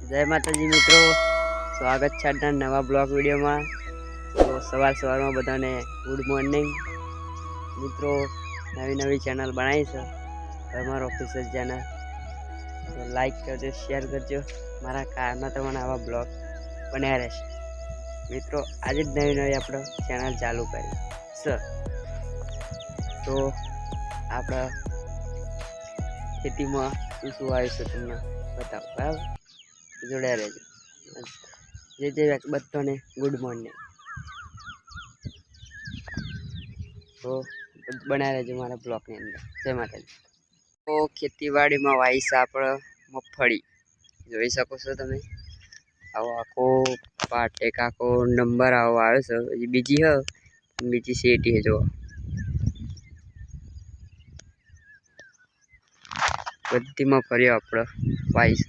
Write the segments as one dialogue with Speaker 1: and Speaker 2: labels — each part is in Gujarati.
Speaker 1: જય માતાજી મિત્રો, સ્વાગત છે આજના નવા બ્લોગ વિડીયોમાં। તો સવારમાં બધાને ગુડ મોર્નિંગ મિત્રો। નવી ચેનલ બનાવી છે તમારો ઓફિશિયલ ચેનલ, તો લાઈક કરજો, શેર કરજો। મારા કારમાં તમને આવા બ્લોગ બન્યા રહેશે મિત્રો। આજે જ નવી આપણે ચેનલ ચાલુ કરી છે, તો આપણે ખેતીમાં શું આવ્યું છે તમને બતાવો, બરાબર? જોડ્યા રહેજો। જે બધાને ગુડ મોર્નિંગ, તો બનાવી રહેજો મારા બ્લોગની અંદર। જય માતાજી। તો ખેતીવાડીમાં વાવી છે આપણે મગફળી, જોઈ શકો છો તમે। આવો આખો પાટેક આખો નંબર આવો આવ્યો છે। બીજી શેટી છે, જો બધી મગફળીઓ આપણે વાવી છે।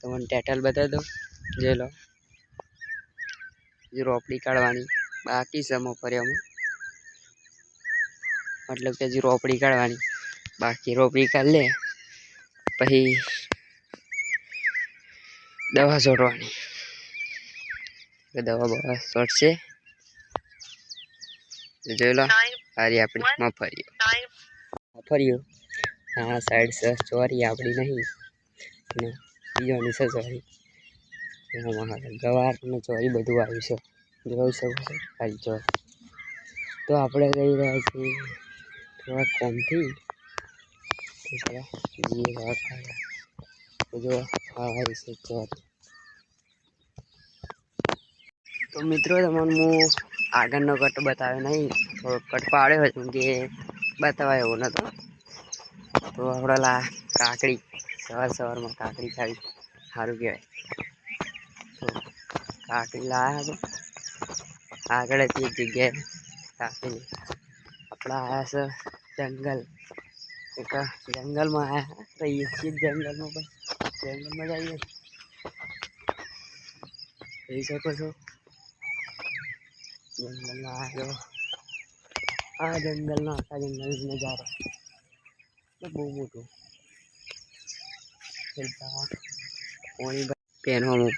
Speaker 1: તમને ટાઇટલ બતાવી દઉં, જોઈ લો। રોપડી કાઢવાની બાકી છે મગફળીઓમાં, મતલબ કે હજી રોપડી કાઢવાની બાકી। રોપડી કાઢ લે પછી દવા છોડવાની, દવા છોડશે। જોઈ લો, સારી આપણી મગફળીઓ આ સાઈડ છે ચોરી આપણી નહીં, બીજોની છે ચોરી। ગવાર ને ચોરી બધું આવ્યું છે, જોઈ શકો છો ખાલી ચોર। તો આપણે કહી રહ્યા છીએ થોડા કોમથી, જો આવી છે ચોર। તો મિત્રો તમને હું આગળનો કટ બતાવ્યો નહીં, થોડો કટ પાડ્યો હતો કે બતાવાય એવો નતો। તો આપણે કાકડી સવારમાં કાકડી ખાવી સારું કહેવાય। તો કાકડી લાવ્યા તો આગળથી એક જગ્યાએ કાકડી આપણે આવ્યા છે જંગલ, એક જંગલમાં આવ્યા રહીએ છીએ। જંગલમાં જઈએ, જોઈ શકો છો જંગલમાં આવ્યો। આ જંગલનો આખા જંગલનો નજારો બહુ મોટો,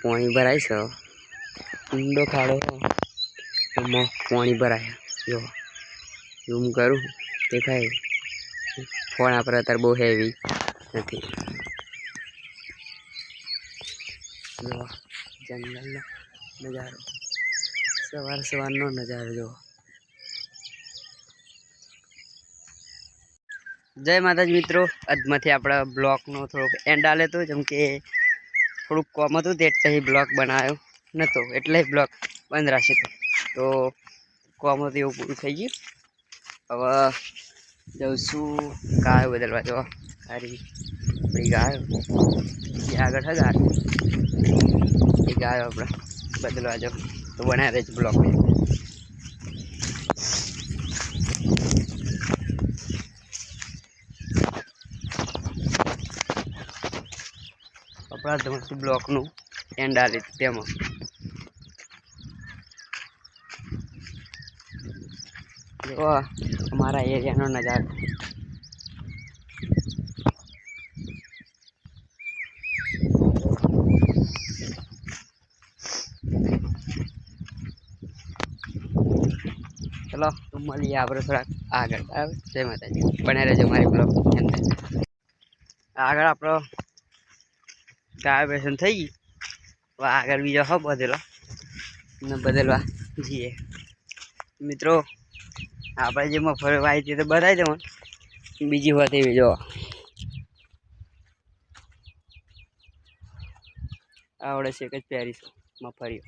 Speaker 1: પાણી ભરાય છે। ઊંડો ખાડો, એમાં પાણી ભરાય। જો ઝૂમ કરું દેખાય, ફોન આપણે અત્યારે બહુ હેવી નથી। જો જંગલનો નજારો, સવારનો નજારો જો। જય માતાજી મિત્રો, આજમાંથી આપણા બ્લોગનો થોડોક એન્ડ આલે તો, જેમ કે થોડુંક કોમ હતું તે એટલે બ્લોગ બનાવ્યો નહોતો, એટલે બ્લોગ બંધ રાખશે। તો કોમ હતું એવું પૂરું થઈ ગયું। હવે જઉં છું ગાયો બદલવા। જો સારી આપણી ગાયો આગળ છે, એ ગાયો આપણે બદલવા જાઓ। તો બનાવી રહેજો બ્લોગને। આપણા ધમકી બ્લોકનું એન્ડ આલે તેમાં જો અમારા એરિયાનો નજારો। ચલો તો મળીએ આપણે થોડાક આગળ, બરાબર? જય માતાજી, બનાવી રહેજો મારી બ્લોગની અંદર। આગળ આપણો ગાય બેસન થઈ ગઈ, હવે આગળ બીજો હો બદલવા જઈએ મિત્રો। આપણે જે મગફળી વાવી હતી તો બતાવી દઉં, બીજી વાત એવી જો આવડે છે કે પ્યારી છે મગફળીઓ।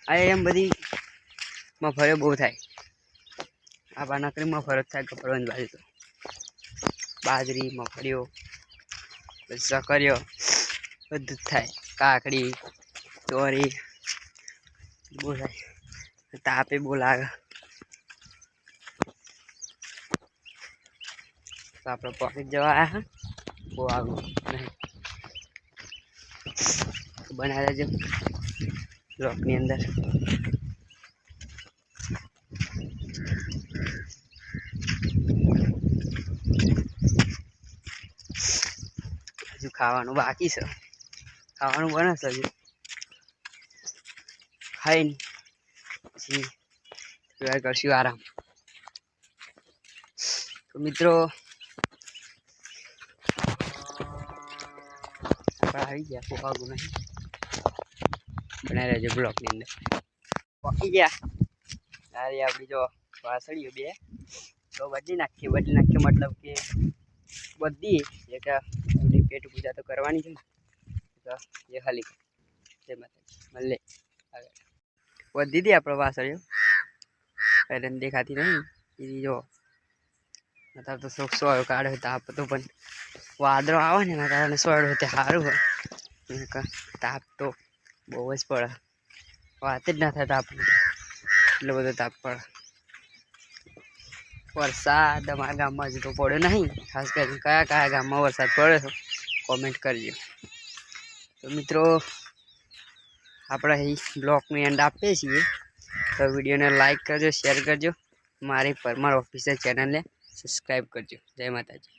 Speaker 1: આ એમ બધી મગફળીઓ બહુ થાય, આ નકરી મગફળીઓ થાય કપડવાની બાજુ તો બાજરી મગફળીઓ સકરીઓ બધું જ થાય। કાકડી ચોરી બહુ થાય, તાપે બહુ લાગે। તો આપણે પોકેટ જવા આવ્યા, બહુ આગળ નહીં બનાવી દેજો બ્લોકની અંદર। ખાવાનું બાકી છે, ખાવાનું બને છે હજુ. ખાઈને પછી થોડી કરશું આરામ. તો મિત્રો આવી ગયા પોહાગું નહીં બનાવી રહેજો બ્લોકની અંદર. પકી ગયા અરે આપણી જો વાસળીઓ બે તો બદલી નાખીએ મતલબ કે બધી એક પેટ પૂજા તો કરવાની છે ને, તો એ ખાલી જય માતાજી મળે આગળ બધી દીધી આપણે વાસળીઓ પહેલાં દેખાતી નહીં એ જો. અત્યારે તો શોખ સોયો કાઢ્યો તાપ તો પણ વાદળો આવે ને એના કારણે સોયડો તે સારું હોય. તાપ તો બહુ જ પડે, વાત જ ના થાય તાપની, એટલો બધો તાપ પડે. વરસાદ અમારા ગામમાં હજુ તો પડ્યો નહીં. ખાસ કરીને કયા ગામમાં વરસાદ પડ્યો છે કોમેન્ટ કરજો. તો મિત્રો આપણે અહીં બ્લોગની એન્ડ આપીએ છીએ. તો વિડીયોને લાઈક કરજો, શેર કરજો, મારી પરમાર ઓફિશિયલ ચેનલને સબસ્ક્રાઈબ કરજો. જય માતાજી.